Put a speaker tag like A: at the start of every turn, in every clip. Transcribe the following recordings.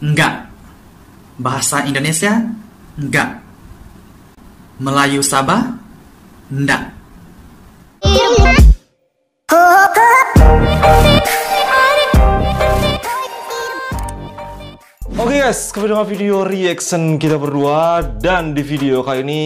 A: Enggak. Bahasa Indonesia? Enggak. Melayu Sabah? Enggak.
B: Oke guys, kembali dengan video reaction kita berdua. Dan di video kali ini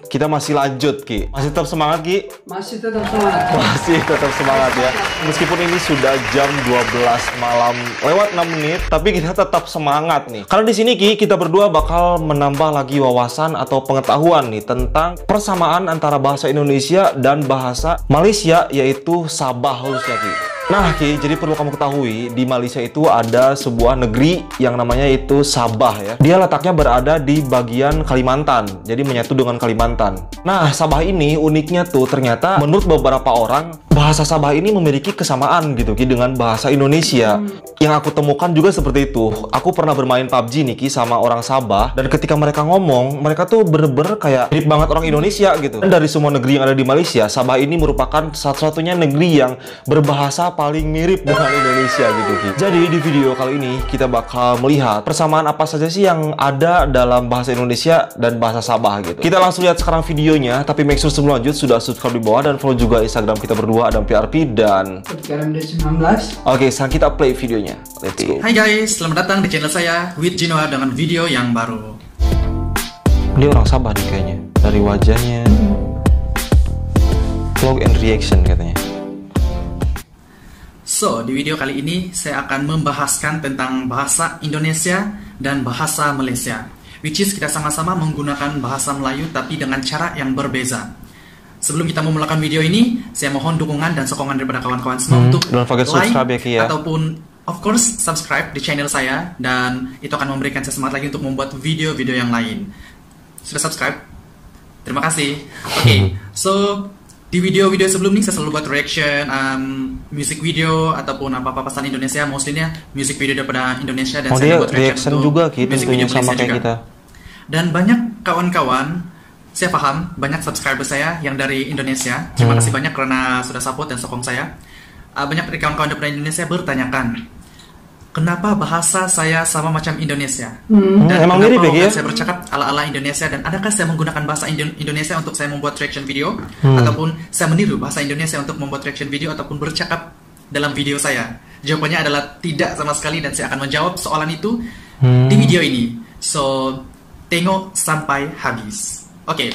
B: kita masih lanjut, Ki. Masih tetap semangat, Ki?
C: Masih tetap semangat.
B: Masih tetap semangat ya. Meskipun ini sudah jam 12 malam lewat 6 menit, tapi kita tetap semangat nih. Karena di sini, Ki, kita berdua bakal menambah lagi wawasan atau pengetahuan nih tentang persamaan antara bahasa Indonesia dan bahasa Malaysia, yaitu Sabah khususnya, Ki. Nah, Ki, jadi perlu kamu ketahui, di Malaysia itu ada sebuah negeri yang namanya itu Sabah ya. Dia letaknya berada di bagian Kalimantan, jadi menyatu dengan Kalimantan. Nah, Sabah ini uniknya tuh ternyata menurut beberapa orang, bahasa Sabah ini memiliki kesamaan gitu, Ki, dengan bahasa Indonesia. Yang aku temukan juga seperti itu. Aku pernah bermain PUBG nih, Ki, sama orang Sabah, dan ketika mereka ngomong, mereka tuh bener-bener kayak mirip banget orang Indonesia gitu. Dan dari semua negeri yang ada di Malaysia, Sabah ini merupakan satu-satunya negeri yang berbahasa paling mirip dengan Indonesia gitu, Ki. Jadi di video kali ini kita bakal melihat persamaan apa saja sih yang ada dalam bahasa Indonesia dan bahasa Sabah gitu. Kita langsung lihat sekarang videonya, tapi make sure sebelum lanjut sudah subscribe di bawah dan follow juga Instagram kita berdua, Adam PRP dan
C: RMD19.
B: Oke, sekarang kita play videonya. Let's go.
A: Hai guys, selamat datang di channel saya with Jinoa dengan video yang baru.
B: Dia orang Sabah nih kayaknya. Dari wajahnya. Vlog and reaction katanya.
A: So, di video kali ini saya akan membahaskan tentang bahasa Indonesia dan bahasa Malaysia, which is kita sama-sama menggunakan bahasa Melayu tapi dengan cara yang berbeza. Sebelum kita memulakan video ini, saya mohon dukungan dan sokongan daripada kawan-kawan semua untuk
B: don't forget
A: like
B: subscribe ya, Ki, ya.
A: Ataupun of course subscribe di channel saya, dan itu akan memberikan saya semangat lagi untuk membuat video-video yang lain. Sudah subscribe? Terima kasih. Oke, so di video-video sebelum ini saya selalu buat reaction music video ataupun apa-apa pesan Indonesia, mostly-nya music video daripada Indonesia, dan saya buat reaction
B: juga gitu,
A: music video
B: sama
A: Malaysia
B: kayak
A: juga.
B: kita.
A: Dan banyak kawan-kawan, saya paham banyak subscriber saya yang dari Indonesia. Terima kasih banyak karena sudah support dan sokong saya. Banyak dari kawan-kawan dari Indonesia bertanyakan, kenapa bahasa saya sama macam Indonesia? Dan
B: emang mirip ya,
A: saya bercakap ala-ala Indonesia, dan adakah saya menggunakan bahasa Indonesia untuk saya membuat reaction video? Ataupun saya meniru bahasa Indonesia untuk membuat reaction video ataupun bercakap dalam video saya? Jawabannya adalah tidak sama sekali, dan saya akan menjawab soalan itu di video ini. So, tengok sampai habis. Oke,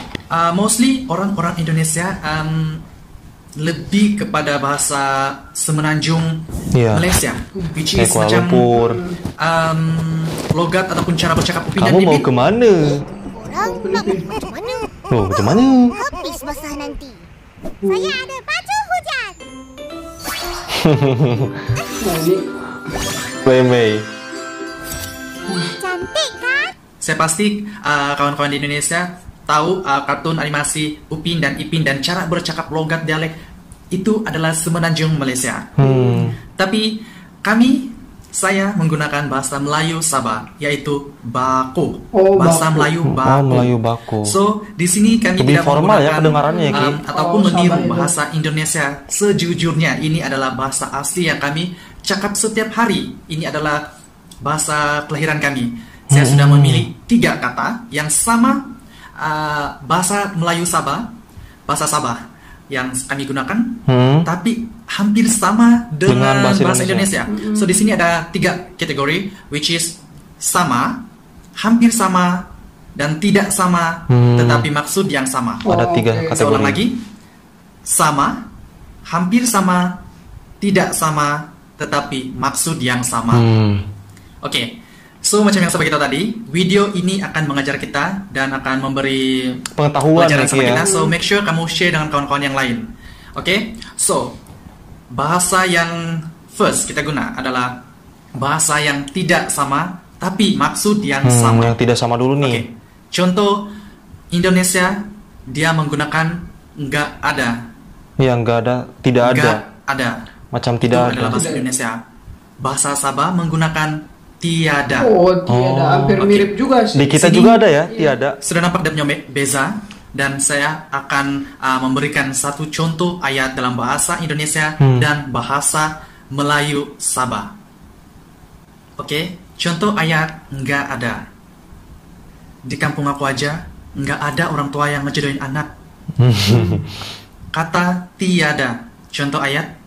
A: mostly orang-orang Indonesia lebih kepada bahasa Semenanjung Malaysia, which is macam logat ataupun cara bercakap Upin dan
B: Kamu mau
A: Ipin.
B: kemana?
D: Orang nak macam mana?
B: Oh, macam mana?
D: Habis basah nanti. Saya ada baju hujan.
C: Nah, ini
B: Mei.
D: Cantik kan?
A: Saya pasti kawan-kawan di Indonesia tahu kartun animasi Upin dan Ipin, dan cara bercakap logat dialek itu adalah Semenanjung Malaysia. Tapi saya menggunakan bahasa Melayu Sabah, yaitu Bako. Bahasa
C: Bako.
A: Melayu Bako.
B: Oh, Melayu Bako.
A: So, di sini kami
B: Lebih
A: tidak
B: formal ya
A: menggunakan
B: kedengarannya ya, Ki.
A: ataupun
C: Oh,
A: meniru
C: Sabah itu.
A: bahasa Indonesia sejujurnya. Ini adalah bahasa asli yang kami cakap setiap hari. Ini adalah bahasa kelahiran kami. Saya sudah memilih 3 kata yang sama, bahasa Melayu Sabah, bahasa Sabah yang kami gunakan, tapi hampir sama dengan bahasa Indonesia. So di sini ada 3 kategori, which is sama, hampir sama, dan tidak sama, tetapi maksud yang sama.
B: Ada 3
C: Oke.
B: kategori.
A: Saya ulang lagi, sama, hampir sama, tidak sama, tetapi maksud yang sama. Oke. So, macam yang saya beritahu tadi, video ini akan mengajar kita dan akan memberi
B: Pengetahuan
A: pelajaran sama
B: ya.
A: kita. So, make sure kamu share dengan kawan-kawan yang lain. Oke? So, bahasa yang first kita guna adalah bahasa yang tidak sama, tapi maksud yang sama.
B: Yang tidak sama dulu nih.
A: Oke. Contoh, Indonesia, dia menggunakan nggak ada.
B: Yang nggak ada, tidak ada.
A: Nggak ada.
B: Macam
A: Itu
B: tidak
A: adalah
B: ada.
A: bahasa Indonesia. Bahasa Sabah menggunakan tiada.
C: tiada, hampir mirip juga sih.
B: Di kita
A: Sini-
B: juga ada ya, tiada.
A: Sudah nampak dia punya beza, dan saya akan memberikan satu contoh ayat dalam bahasa Indonesia dan bahasa Melayu Sabah. Oke, Contoh ayat nggak ada. Di kampung aku aja nggak ada orang tua yang ngejodohin anak. Kata tiada. Contoh ayat.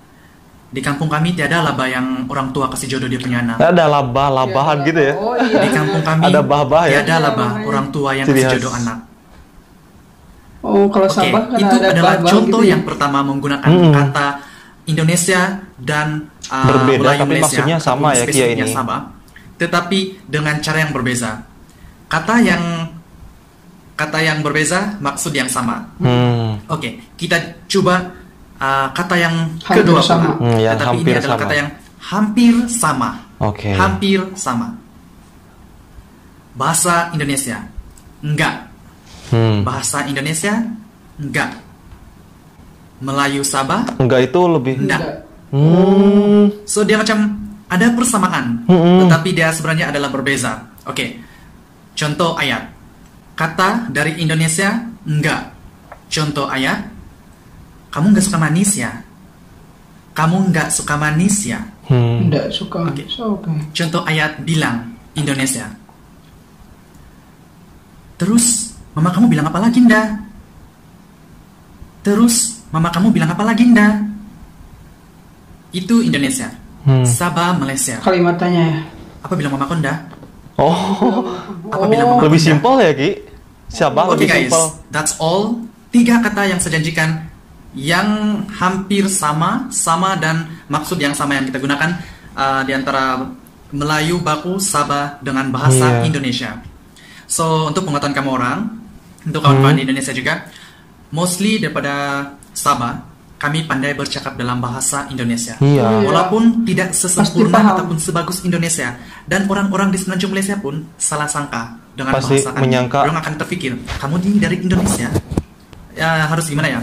A: Di kampung kami tiada laba yang orang tua kasih jodoh dia punya anak.
B: Ada labah-labahan gitu ya.
C: Oh iya.
A: Di kampung kami
B: Ada bah-bah ya?
A: tiada laba
C: Iya,
A: orang tua yang
B: ciri
A: kasih
B: khas.
A: jodoh anak.
C: Oh, kalau
A: Oke,
C: Sabah kan
A: itu
C: ada
A: adalah
C: bah-bah
A: contoh
C: gitu ya.
A: yang pertama menggunakan kata Indonesia dan
B: Berbeda,
A: Melayu
B: tapi
A: Malaysia,
B: maksudnya sama
A: ataupun
B: ya, Kia,
A: spesifiknya
B: ini.
A: Sabah, tetapi dengan cara yang berbeza. Kata yang berbeza, maksud yang sama. Oke, kita coba kata yang
C: Hampir
A: kedua
C: sama.
A: pula.
B: Yang
A: Tetapi ini
B: hampir
A: adalah
B: sama.
A: kata yang hampir sama.
B: Oke.
A: Hampir sama. Bahasa Indonesia, enggak. Bahasa Indonesia, enggak. Melayu Sabah,
B: Enggak itu lebih.
A: enggak.
B: Hmm.
A: So dia macam ada persamaan, tetapi dia sebenarnya adalah berbeza. Oke, contoh ayat. Kata dari Indonesia, enggak. Contoh ayat. Kamu nggak suka manis ya? Kamu nggak suka manis ya?
C: Enggak suka.
A: Oke.
C: So, oke.
A: Contoh ayat bilang Indonesia. Terus mama kamu bilang apa lagi, Nda? Terus mama kamu bilang apa lagi, Nda? Itu Indonesia. Sabah, Malaysia.
C: Kalimatannya ya.
A: Apa bilang mama kau, Nda?
B: Oh,
A: Apa bilang mama
B: lebih
A: kau, Nda?
B: simpel ya Ki? Siapa
A: Oke
B: lebih
A: guys,
B: simpel?
A: that's all. 3 kata yang saya janjikan yang hampir sama dan maksud yang sama yang kita gunakan di antara Melayu baku Sabah dengan bahasa
B: Iya.
A: Indonesia. So untuk pengetahuan kamu orang, untuk kawan-kawan di Indonesia juga, mostly daripada Sabah, kami pandai bercakap dalam bahasa Indonesia.
B: Iya.
A: Walaupun tidak
C: Pasti
A: sesempurna
C: paham.
A: ataupun sebagus Indonesia, dan orang-orang di Semenanjung Malaysia pun salah sangka dengan
B: Pasti
A: bahasa kami.
B: menyangka.
A: Orang akan terpikir, kamu dari Indonesia. Ya harus gimana ya?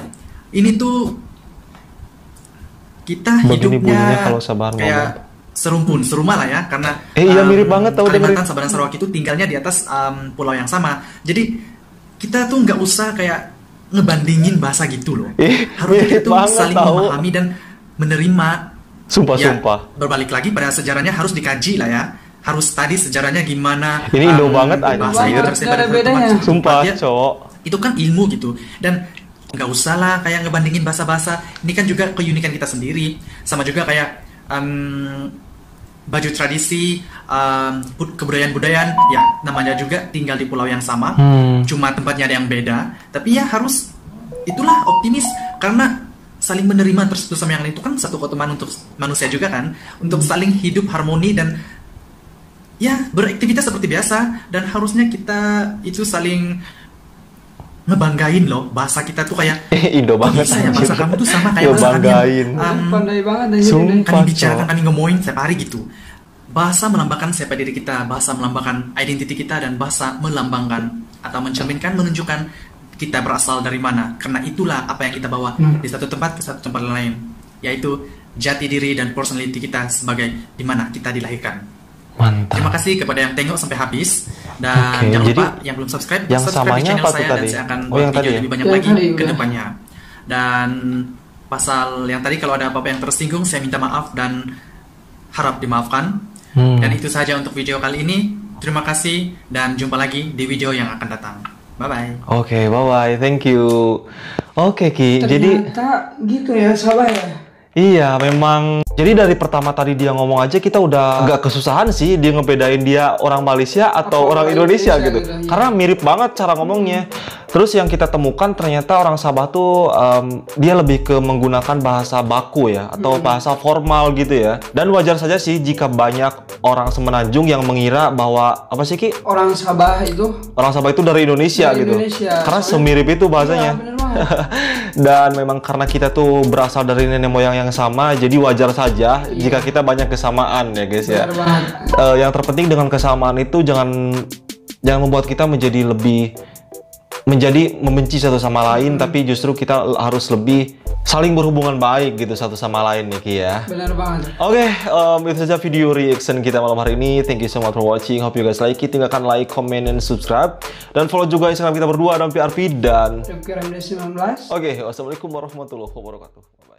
A: Ini tuh kita
B: Begini bunyinya
A: hidupnya
B: kalau Sabah
A: kayak serumah lah ya, karena
B: iya, mirip banget tau
A: Kalimantan,
B: dengerin.
A: Sabah dan Sarawak itu tinggalnya di atas pulau yang sama. Jadi kita tuh nggak usah kayak ngebandingin bahasa gitu loh. Harus kita
B: mirip
A: tuh
B: banget
A: saling
B: tahu.
A: memahami dan menerima.
B: Sumpah.
A: Berbalik lagi pada sejarahnya harus dikaji lah ya. Harus tadi sejarahnya gimana.
B: Ini Indo banget,
A: bahasa
B: anjir.
A: itu tersebar
C: Nggak ada
A: di tempat
C: bedanya.
A: tempat
B: Sumpah,
A: dia.
B: cowok.
A: Itu kan ilmu gitu, dan nggak usah lah kayak ngebandingin bahasa-bahasa. Ini kan juga keunikan kita sendiri, sama juga kayak baju tradisi, kebudayaan-budayaan, ya namanya juga tinggal di pulau yang sama, cuma tempatnya ada yang beda. Tapi ya harus itulah optimis, karena saling menerima terus satu sama yang lain itu kan satu keutamaan untuk manusia juga kan, untuk saling hidup harmoni dan ya beraktivitas seperti biasa. Dan harusnya kita itu saling ngebanggain loh, bahasa kita tuh kayak
B: Indo banget.
A: bisa ya bahasa kamu tuh sama kayak bahasa kami
B: Ngebanggain.
A: yang
C: Pandai banget aja.
B: Sumpah.
A: kami bicarakan,
B: Cok.
A: kami ngomongin setiap hari gitu. Bahasa melambangkan siapa diri kita, bahasa melambangkan identiti kita, dan bahasa melambangkan atau mencerminkan, menunjukkan kita berasal dari mana. Karena itulah apa yang kita bawa di satu tempat ke satu tempat lain, yaitu jati diri dan personality kita sebagai di mana kita dilahirkan.
B: Mantap.
A: Terima kasih kepada yang tengok sampai habis, dan
B: Oke,
A: jangan lupa
B: jadi
A: yang belum subscribe,
B: yang
A: subscribe di
B: samanya
A: channel
B: apa tuh
A: saya
B: tadi?
A: dan saya akan
B: Oh,
A: buat
B: yang
A: video
B: tadi ya?
A: lebih banyak
C: Yang
A: lagi
C: tadi
A: ke
C: udah.
A: depannya. Dan pasal yang tadi kalau ada apa-apa yang tersinggung, saya minta maaf dan harap dimaafkan. Dan itu saja untuk video kali ini. Terima kasih dan jumpa lagi di video yang akan datang. Bye-bye.
B: Oke, bye-bye. Thank you. Oke, Ki. Jadi
C: Ternyata gitu ya, Sabah ya.
B: iya, memang. Jadi dari pertama tadi dia ngomong aja kita udah agak kesusahan sih dia ngebedain dia orang Malaysia atau
C: Apa
B: orang
C: orang
B: Indonesia
C: Indonesia
B: gitu.
C: gitu, iya.
B: Karena mirip banget cara ngomongnya. Terus yang kita temukan ternyata orang Sabah tuh dia lebih ke menggunakan bahasa baku ya atau bahasa formal gitu ya. Dan wajar saja sih jika banyak orang Semenanjung yang mengira bahwa apa sih Ki?
C: Orang Sabah itu.
B: Orang Sabah itu dari Indonesia
C: Dari
B: gitu.
C: Indonesia.
B: Karena
C: Soalnya-
B: semirip itu bahasanya.
C: Iya, bener banget.
B: Dan memang karena kita tuh berasal dari nenek moyang yang sama, jadi wajar saja jika kita banyak kesamaan ya guys ya.
C: Bener banget.
B: Yang terpenting dengan kesamaan itu jangan membuat kita menjadi membenci satu sama lain, tapi justru kita harus lebih saling berhubungan baik gitu satu sama lain ya Ki ya.
C: Bener banget.
B: Oke, itu saja video reaction kita malam hari ini. Thank you so much for watching. Hope you guys like it. Tinggalkan like, comment, and subscribe. Dan follow juga Instagram kita berdua dan PRP dan
C: Rifki Ramdes 19.
B: oke, wassalamualaikum warahmatullahi wabarakatuh.